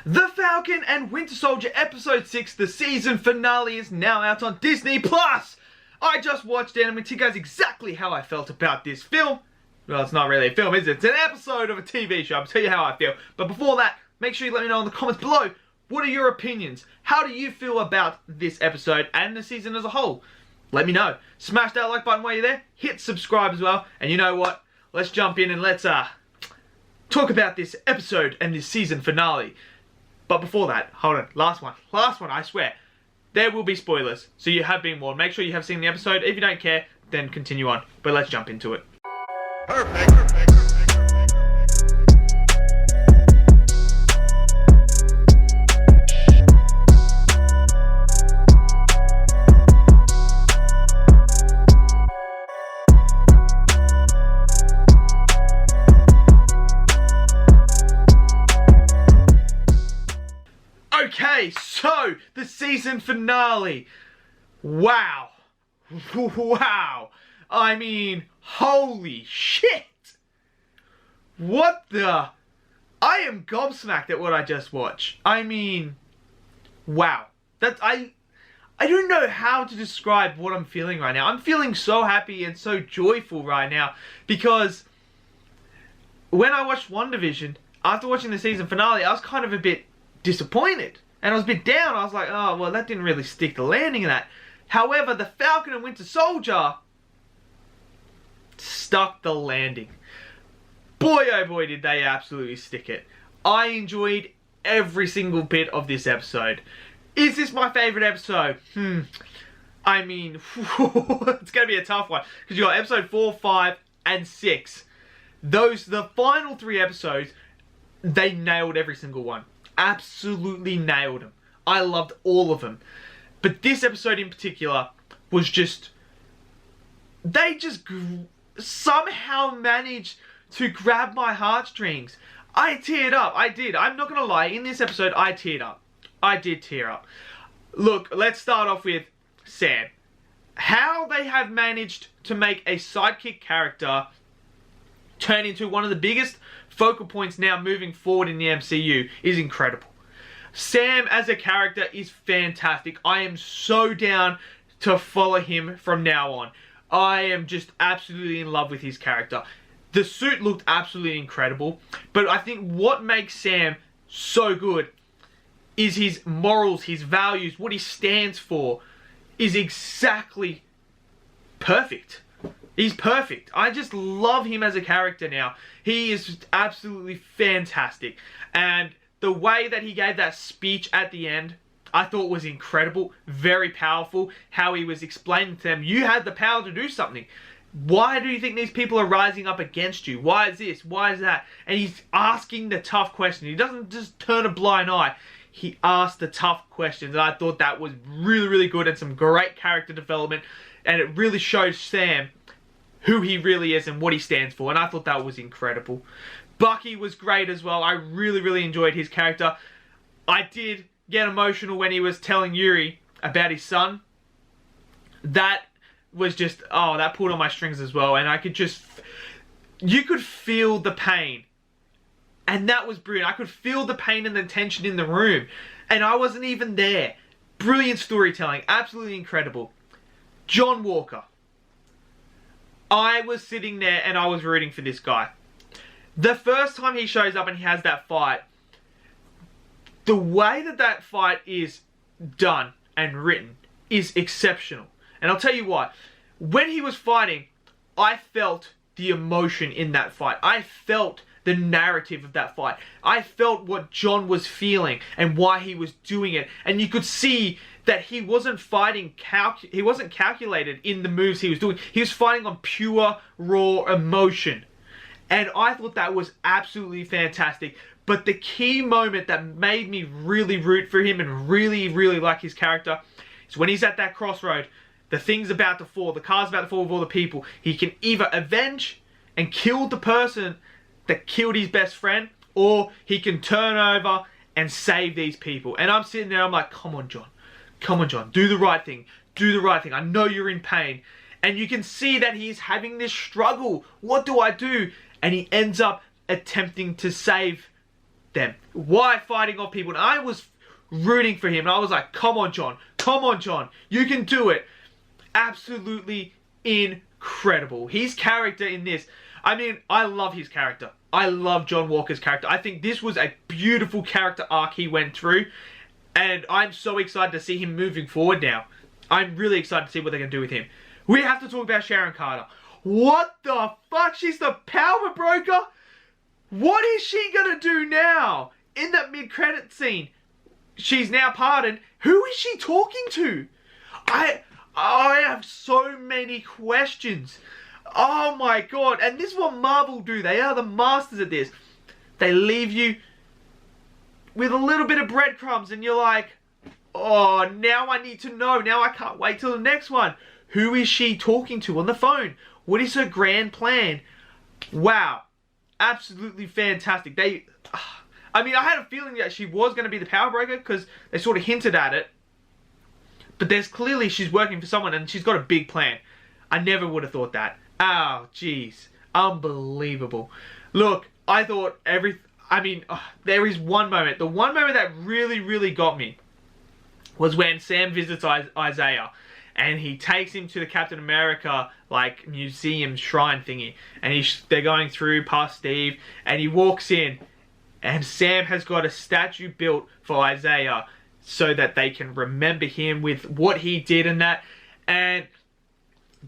The Falcon and Winter Soldier Episode 6, the season finale, is now out on Disney+. I just watched it and I'm going to tell you guys exactly how I felt about this film. Well, it's not really a film, is it? It's an episode of a TV show. I'll tell you how I feel. But before that, make sure you let me know in the comments below, what are your opinions? How do you feel about this episode and the season as a whole? Let me know. Smash that like button while you're there. Hit subscribe as well. And you know what? Let's jump in and let's talk about this episode and this season finale. But before that, hold on, last one, I swear. There will be spoilers, so you have been warned. Make sure you have seen the episode. If you don't care, then continue on. But let's jump into it. Perfect. Okay, so the season finale. Wow. Wow. I mean, holy shit. What the? I am gobsmacked at what I just watched. I mean, wow. I don't know how to describe what I'm feeling right now. I'm feeling so happy and so joyful right now because when I watched WandaVision, after watching the season finale, I was kind of a bit disappointed. And I was a bit down. I was like, oh, well, that didn't really stick the landing in that. However, the Falcon and Winter Soldier stuck the landing. Boy, oh boy, did they absolutely stick it. I enjoyed every single bit of this episode. Is this my favorite episode? I mean, it's going to be a tough one. Because you got episode 4, 5, and 6. The final 3 episodes, they nailed every single one. Absolutely nailed them. I loved all of them. But this episode in particular was just... They just somehow managed to grab my heartstrings. I teared up. I did. I'm not going to lie. In this episode, I teared up. I did tear up. Look, let's start off with Sam. How they have managed to make a sidekick character turn into one of the biggest focal points now moving forward in the MCU is incredible. Sam as a character is fantastic. I am so down to follow him from now on. I am just absolutely in love with his character. The suit looked absolutely incredible, but I think what makes Sam so good is his morals, his values, what he stands for is exactly perfect. He's perfect. I just love him as a character now. He is absolutely fantastic. And the way that he gave that speech at the end, I thought was incredible. Very powerful. How he was explaining to them, you had the power to do something. Why do you think these people are rising up against you? Why is this? Why is that? And he's asking the tough question. He doesn't just turn a blind eye. He asked the tough questions. And I thought that was really, really good and some great character development. And it really shows Sam who he really is and what he stands for, and I thought that was incredible. Bucky was great as well. I really, really enjoyed his character. I did get emotional when he was telling Yuri about his son. That was just, oh, that pulled on my strings as well, and I could just, you could feel the pain, and that was brilliant. I could feel the pain and the tension in the room, and I wasn't even there. Brilliant storytelling, absolutely incredible. John Walker. I was sitting there and I was rooting for this guy. The first time he shows up and he has that fight, the way that fight is done and written is exceptional. And I'll tell you why. When he was fighting, I felt the emotion in that fight. I felt the narrative of that fight. I felt what John was feeling and why he was doing it. And you could see that he wasn't fighting, he wasn't calculated in the moves he was doing. He was fighting on pure, raw emotion. And I thought that was absolutely fantastic. But the key moment that made me really root for him and really, really like his character is when he's at that crossroad. The thing's about to fall. The car's about to fall with all the people. He can either avenge and kill the person that killed his best friend, or he can turn over and save these people. And I'm sitting there, I'm like, come on, John. Come on, John. Do the right thing. Do the right thing. I know you're in pain. And you can see that he's having this struggle. What do I do? And he ends up attempting to save them. Why fighting off people? And I was rooting for him. And I was like, come on, John. Come on, John. You can do it. Absolutely incredible. His character in this, I mean, I love his character. I love John Walker's character. I think this was a beautiful character arc he went through. And I'm so excited to see him moving forward now. I'm really excited to see what they're going to do with him. We have to talk about Sharon Carter. What the fuck? She's the power broker? What is she going to do now? In that mid-credit scene, she's now pardoned. Who is she talking to? I have so many questions. Oh my god. And this is what Marvel do. They are the masters at this. They leave you with a little bit of breadcrumbs and you're like, oh, now I need to know. Now I can't wait till the next one. Who is she talking to on the phone? What is her grand plan? Wow. Absolutely fantastic. I mean, I had a feeling that she was going to be the power broker because they sort of hinted at it. But there's clearly she's working for someone and she's got a big plan. I never would have thought that. Oh, jeez. Unbelievable. Look, I thought there is one moment. The one moment that really, really got me was when Sam visits Isaiah. And he takes him to the Captain America, like, museum shrine thingy. And they're going through past Steve. And he walks in. And Sam has got a statue built for Isaiah so that they can remember him with what he did and that. And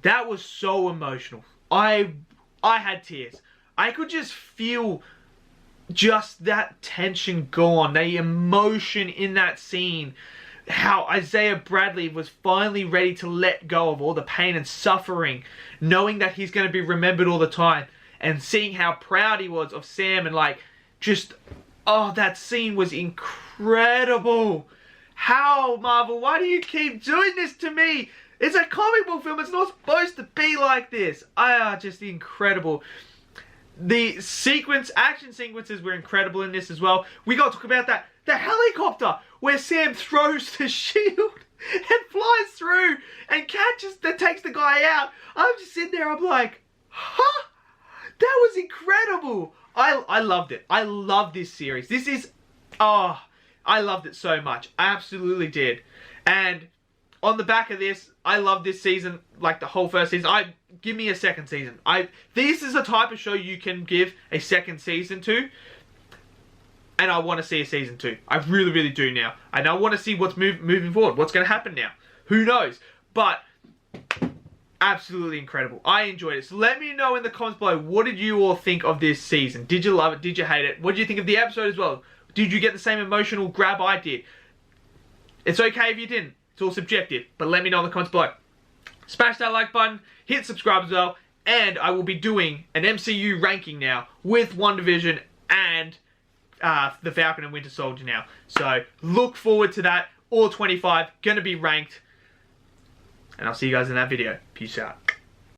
that was so emotional. I had tears. I could just feel just that tension gone. The emotion in that scene. How Isaiah Bradley was finally ready to let go of all the pain and suffering, knowing that he's going to be remembered all the time, and seeing how proud he was of Sam and that scene was incredible. How, Marvel, why do you keep doing this to me? It's a comic book film, it's not supposed to be like this. Just incredible. The action sequences were incredible in this as well. We got to talk about the helicopter where Sam throws the shield and flies through and takes the guy out. I'm just sitting there, I'm like, huh? That was incredible. I loved it. I love this series. I loved it so much. I absolutely did. And on the back of this, I love this season, like the whole first season. Give me a second season. This is the type of show you can give a second season to. And I want to see a season 2. I really, really do now. And I want to see what's moving forward. What's going to happen now? Who knows? But absolutely incredible. I enjoyed it. So let me know in the comments below, what did you all think of this season? Did you love it? Did you hate it? What did you think of the episode as well? Did you get the same emotional grab I did? It's okay if you didn't. It's all subjective. But let me know in the comments below. Smash that like button. Hit subscribe as well. And I will be doing an MCU ranking now with WandaVision and the Falcon and Winter Soldier now. So look forward to that. All 25 gonna be ranked. And I'll see you guys in that video. Peace out.